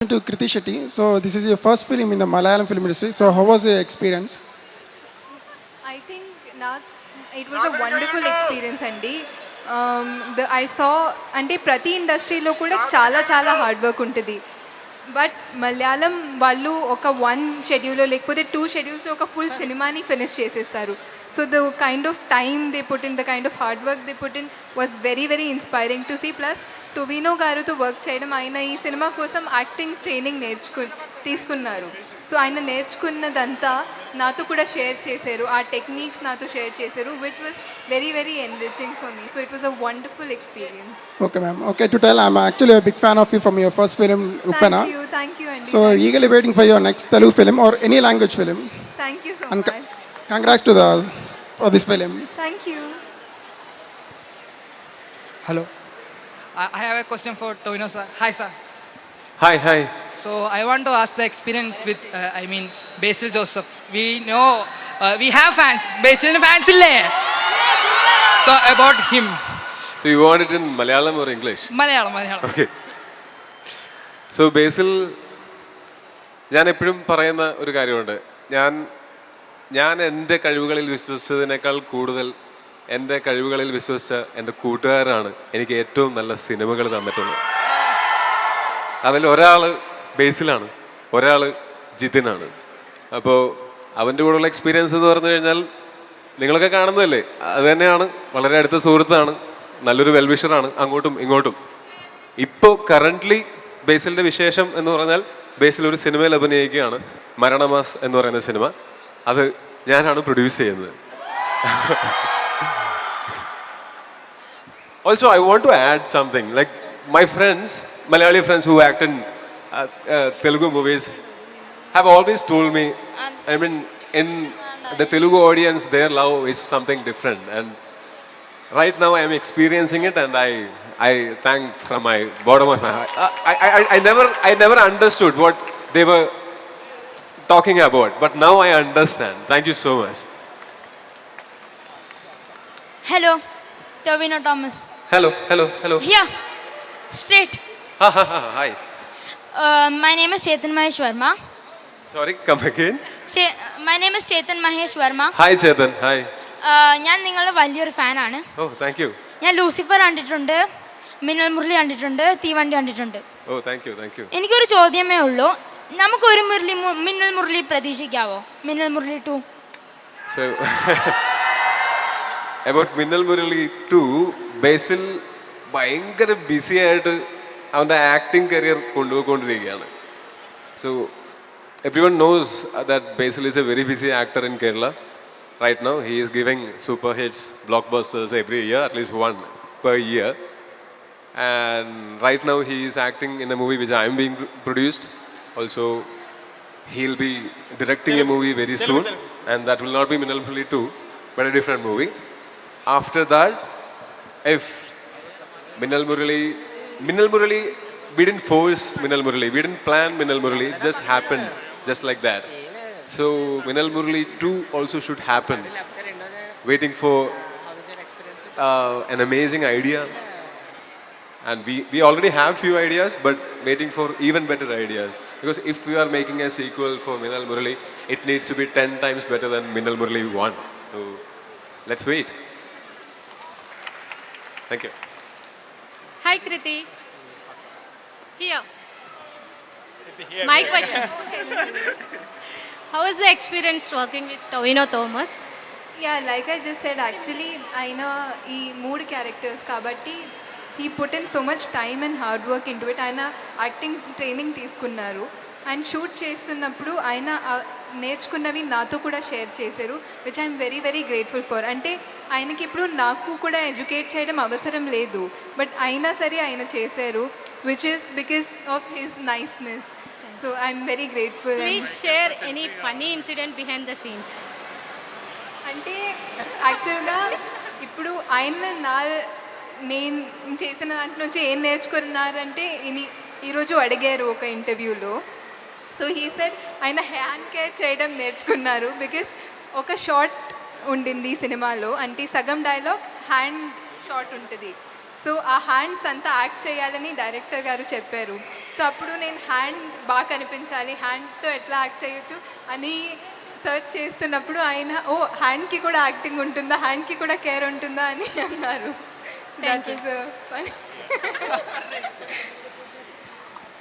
To Kriti Shetty. So this is your first film in the Malayalam film industry. So how was your experience? I think it was a wonderful experience అండి. I saw అంటే ప్రతి ఇండస్ట్రీలో కూడా చాలా చాలా hard work ఉంటుంది. But Malayalam వాళ్ళు ఒక 1 షెడ్యూల్లో లేకపోతే 2 షెడ్యూల్స్ ఒక ఫుల్ సినిమాని ఫినిష్ చేసేస్తారు. So the kind of time they put in, the kind of hard work they put in was very very inspiring to see. Plus Tovino గారితో వర్క్ చేయడం, ఆయన ఈ సినిమా కోసం యాక్టింగ్ ట్రైనింగ్ తీసుకున్నారు. సో ఆయన నేర్చుకున్నదంతా నాతో కూడా షేర్ చేశారు, ఆ టెక్నిక్స్ నాతో షేర్ చేశారు, which was very very enriching for me. So it was a wonderful experience. Okay, ma'am. Okay, to tell, I'm actually a big fan of you from your first film, Uppana. Thank you అండి. So eagerly waiting for your next Telugu film or any language film. Thank you so And much. Congrats for this film. Thank you. Hello. I have a question for Tovino sir. Hi sir. Hi. So I want to ask the experience with Basil Joseph. We know we have fans. Basil fans ille. So about him. So you want it in Malayalam or English? Malayalam. Okay. So Basil, ഞാൻ എപ്പോഴും പറയുന്ന ഒരു കാര്യമുണ്ട്. ഞാൻ എൻ്റെ കഴിവുകളിൽ വിശ്വസിച്ചതിനേക്കാൾ കൂടുതൽ എൻ്റെ കഴിവുകളിൽ വിശ്വസിച്ച എൻ്റെ കൂട്ടുകാരാണ് എനിക്ക് ഏറ്റവും നല്ല സിനിമകൾ തന്നിട്ടുള്ളത്. അതിൽ ഒരാൾ ബേസിലാണ്, ഒരാൾ ജിതിനാണ്. അപ്പോൾ അവൻ്റെ കൂടെയുള്ള എക്സ്പീരിയൻസ് എന്ന് പറഞ്ഞു കഴിഞ്ഞാൽ നിങ്ങളൊക്കെ കാണുന്നതല്ലേ, അത് തന്നെയാണ്. വളരെ അടുത്ത സുഹൃത്താണ്, നല്ലൊരു വെൽവിഷറാണ് അങ്ങോട്ടും ഇങ്ങോട്ടും. ഇപ്പോൾ കറൻ്റ്ലി ബേസിലിൻ്റെ വിശേഷം എന്ന് പറഞ്ഞാൽ ബേസിൽ ഒരു സിനിമയിൽ അഭിനയിക്കുകയാണ്, മരണമാസ് എന്ന് പറയുന്ന സിനിമ. അത് ഞാനാണ് പ്രൊഡ്യൂസ് ചെയ്യുന്നത്. Also, I want to add something. Like my friends, Malayali friends who act in Telugu movies have always told me, I mean, in the Telugu audience, their love is something different. And right now I am experiencing it, and I thank from my bottom of my heart. I never understood what they were talking about, but now I understand. Thank you so much. Hello, Tovino Thomas. Hello. Here, straight. Hi. My name is Chetan Mahesh Verma. Sorry, come again. My name is Chetan Mahesh Verma. Hi Chetan, hi. ഞാൻ നിങ്ങളുടെ വലിയൊരു ഫാനാണ്. Oh, thank you. ഞാൻ Lucifer കണ്ടിട്ടുണ്ട്, മിന്നൽ മുരളി കണ്ടിട്ടുണ്ട്, തീവണ്ടി കണ്ടിട്ടുണ്ട്. Oh, thank you. എനിക്കൊരു ചോദ്യമേ ഉള്ളൂ, നമുക്കൊരു മിന്നൽ മുരളി പ്രതീക്ഷിക്കാവോ? Minnal Murali 2. So, about Minnal Murali 2, Basil ഭയങ്കര ബിസി ആയിട്ട് അവൻ്റെ ആക്ടിങ് കരിയർ കൊണ്ടുപോയിക്കൊണ്ടിരിക്കുകയാണ്. So, everyone knows that Basil is a very busy actor in Kerala. Right now, he is giving super hits, blockbusters every year, at least one per year. And right now, he is acting in a movie which I am being produced. Also, he'll be directing a movie very soon, and that will not be Minnal Murali 2, but a different movie. After that, if Minnal Murali, we didn't force Minnal Murali, we didn't plan Minnal Murali, it just happened, just like that. So Minnal Murali 2 also should happen. Waiting for an amazing idea, and we already have few ideas, but waiting for even better ideas. Because if we are making a sequel for Minnal Murali, it needs to be 10 times better than Minnal Murali 1. So let's wait. Thank you. Hi Kriti. Here. My question. How was the experience working with Tovino Thomas? Yeah, like I just said, actually, ఆయన ఈ 3 characters కాబట్టి he put in so much time and hard work into it. ఆయన acting training తీసుకున్నారు. ఆయన shoot చేస్తున్నప్పుడు ఆయన నేర్చుకున్నవి నాతో కూడా షేర్ చేశారు, which I'm very very grateful for. అంటే ఆయనకి ఇప్పుడు నాకు కూడా ఎడ్యుకేట్ చేయడం అవసరం లేదు, బట్ అయినా సరే ఆయన చేశారు, which is because of his niceness. So I'm very grateful. Please share any funny incident behind the scenes. అంటే యాక్చువల్గా ఇప్పుడు ఆయన నేను చేసిన దాంట్లో నుంచి ఏం నేర్చుకున్నారంటే ఈరోజు అడిగారు ఒక ఇంటర్వ్యూలో. సో హీ సెడ్ ఆయన హ్యాండ్ కేర్ చేయడం నేర్చుకున్నారు, బికాస్ ఒక షార్ట్ ఉండింది ఈ సినిమాలో, అంటే సగం డైలాగ్ హ్యాండ్ షాట్ ఉంటుంది. సో ఆ హ్యాండ్స్ అంతా యాక్ట్ చేయాలని డైరెక్టర్ గారు చెప్పారు. సో అప్పుడు నేను హ్యాండ్ బాగా కనిపించాలి, హ్యాండ్తో ఎట్లా యాక్ట్ చేయొచ్చు అని సర్చ్ చేస్తున్నప్పుడు ఆయన హ్యాండ్కి కూడా యాక్టింగ్ ఉంటుందా, హ్యాండ్కి కూడా కేర్ ఉంటుందా అని అన్నారు. Thank you. That was a fun.